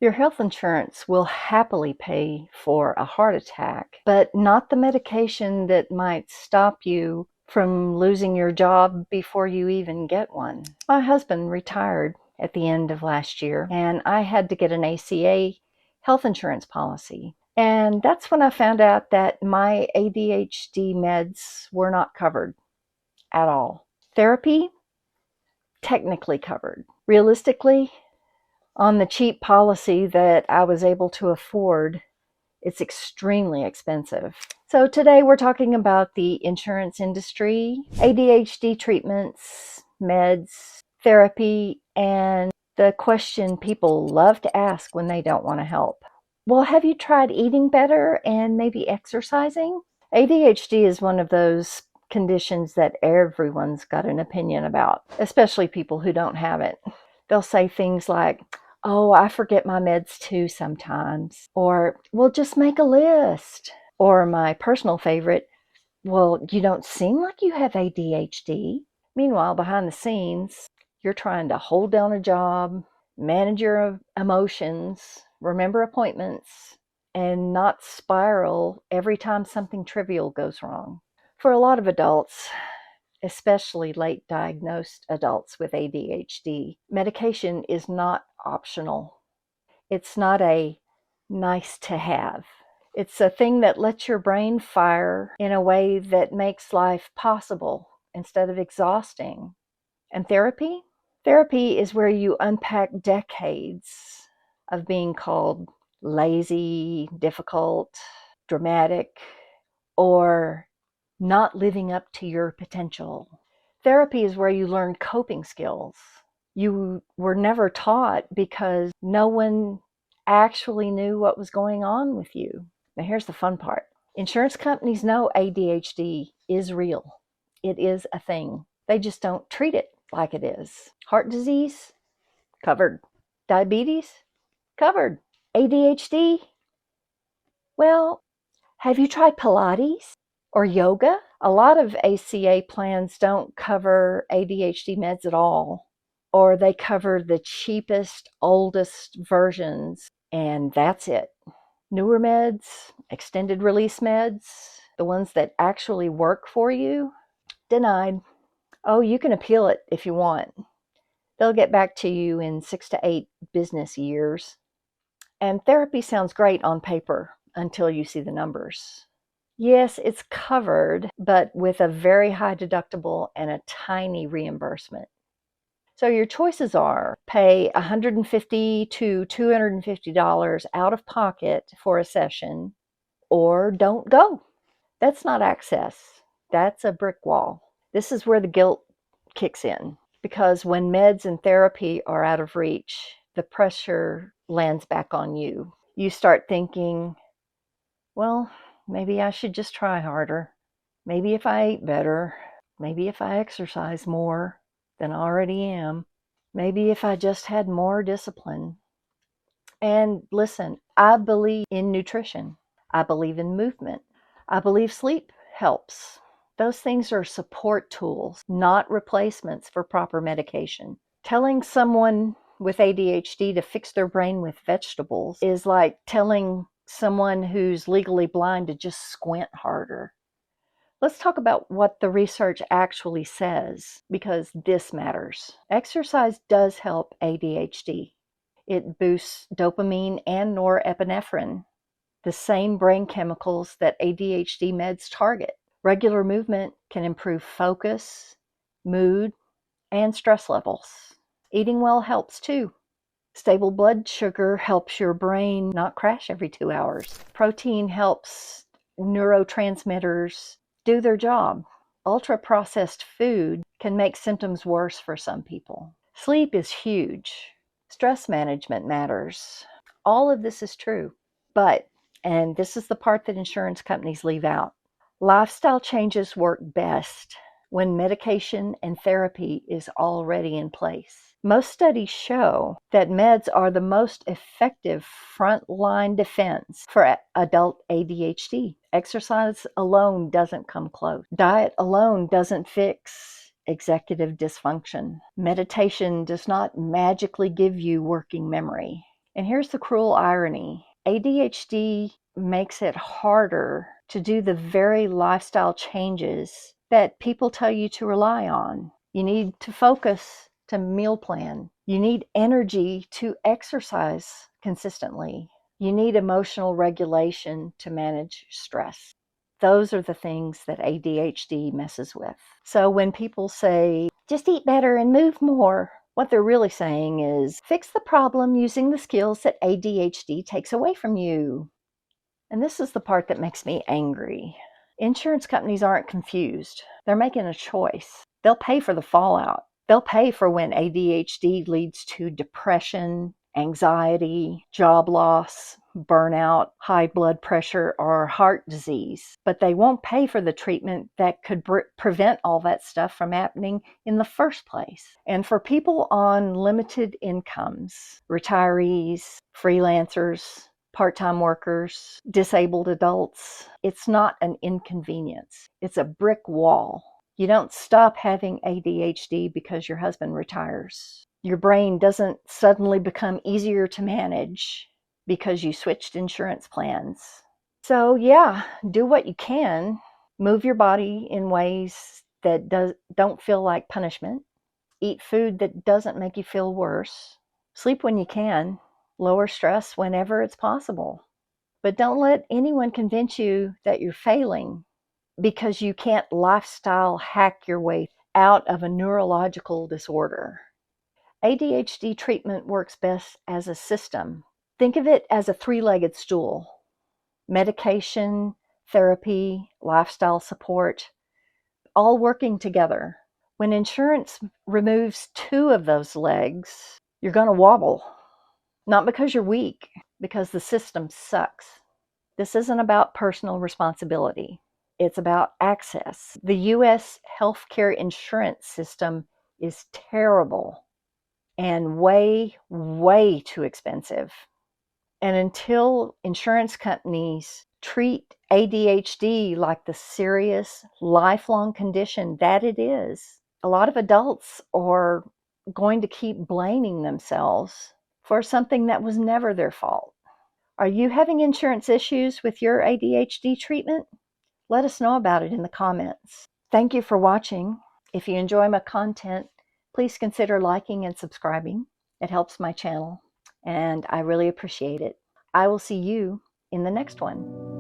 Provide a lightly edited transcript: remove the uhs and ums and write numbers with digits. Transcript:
Your health insurance will happily pay for a heart attack, but not the medication that might stop you from losing your job before you even get one. My husband retired at the end of last year, and I had to get an ACA health insurance policy. And that's when I found out that my ADHD meds were not covered at all. Therapy, technically covered. Realistically, on the cheap policy that I was able to afford, it's extremely expensive. So today we're talking about the insurance industry, ADHD treatments, meds, therapy, and the question people love to ask when they don't want to help. Well, have you tried eating better and maybe exercising? ADHD is one of those conditions that everyone's got an opinion about, especially people who don't have it. They'll say things like, "Oh, I forget my meds too sometimes." Or, "Well, just make a list." Or my personal favorite, "Well, you don't seem like you have ADHD." Meanwhile, behind the scenes, you're trying to hold down a job, manage your emotions, remember appointments, and not spiral every time something trivial goes wrong. For a lot of adults, especially late diagnosed adults with ADHD, medication is not optional. It's not a nice to have. It's a thing that lets your brain fire in a way that makes life possible instead of exhausting. And therapy? Therapy is where you unpack decades of being called lazy, difficult, dramatic, or not living up to your potential. Therapy is where you learn coping skills. You were never taught because no one actually knew what was going on with you. Now here's the fun part. Insurance companies know ADHD is real. It is a thing. They just don't treat it like it is. Heart disease? Covered. Diabetes? Covered. ADHD? Well, have you tried Pilates or yoga? A lot of ACA plans don't cover ADHD meds at all, or they cover the cheapest, oldest versions, and that's it. Newer meds, extended release meds, the ones that actually work for you, denied. Oh, you can appeal it if you want. They'll get back to you in 6 to 8 business years. And therapy sounds great on paper until you see the numbers. Yes, it's covered, but with a very high deductible and a tiny reimbursement. So your choices are pay $150 to $250 out of pocket for a session, or don't go. That's not access. That's a brick wall. This is where the guilt kicks in, because when meds and therapy are out of reach, the pressure lands back on you. You start thinking, well, maybe I should just try harder. Maybe if I ate better. Maybe if I exercise more than I already am. Maybe if I just had more discipline. And listen, I believe in nutrition. I believe in movement. I believe sleep helps. Those things are support tools, not replacements for proper medication. Telling someone with ADHD to fix their brain with vegetables is like telling someone who's legally blind to just squint harder. Let's talk about what the research actually says, because this matters. Exercise does help ADHD. It boosts dopamine and norepinephrine, the same brain chemicals that ADHD meds target. Regular movement can improve focus, mood, and stress levels. Eating well helps too. Stable blood sugar helps your brain not crash every 2 hours. Protein helps neurotransmitters do their job. Ultra-processed food can make symptoms worse for some people. Sleep is huge. Stress management matters. All of this is true. But, and this is the part that insurance companies leave out, lifestyle changes work best when medication and therapy is already in place. Most studies show that meds are the most effective frontline defense for adult ADHD. Exercise alone doesn't come close. Diet alone doesn't fix executive dysfunction. Meditation does not magically give you working memory. And here's the cruel irony. ADHD makes it harder to do the very lifestyle changes that people tell you to rely on. You need to focus to meal plan. You need energy to exercise consistently. You need emotional regulation to manage stress. Those are the things that ADHD messes with. So when people say, just eat better and move more, what they're really saying is, fix the problem using the skills that ADHD takes away from you. And this is the part that makes me angry. Insurance companies aren't confused. They're making a choice. They'll pay for the fallout. They'll pay for when ADHD leads to depression, anxiety, job loss, burnout, high blood pressure, or heart disease. But they won't pay for the treatment that could prevent all that stuff from happening in the first place. And for people on limited incomes, retirees, freelancers, part-time workers, disabled adults, it's not an inconvenience. It's a brick wall. You don't stop having ADHD because your husband retires. Your brain doesn't suddenly become easier to manage because you switched insurance plans. So yeah, do what you can. Move your body in ways that don't feel like punishment. Eat food that doesn't make you feel worse. Sleep when you can. Lower stress whenever it's possible. But don't let anyone convince you that you're failing because you can't lifestyle hack your way out of a neurological disorder. ADHD treatment works best as a system. Think of it as a three-legged stool. Medication, therapy, lifestyle support, all working together. When insurance removes two of those legs, you're going to wobble. Not because you're weak, because the system sucks. This isn't about personal responsibility. It's about access. The U.S. healthcare insurance system is terrible and way, way too expensive. And until insurance companies treat ADHD like the serious, lifelong condition that it is, a lot of adults are going to keep blaming themselves for something that was never their fault. Are you having insurance issues with your ADHD treatment? Let us know about it in the comments. Thank you for watching. If you enjoy my content, please consider liking and subscribing. It helps my channel, and I really appreciate it. I will see you in the next one.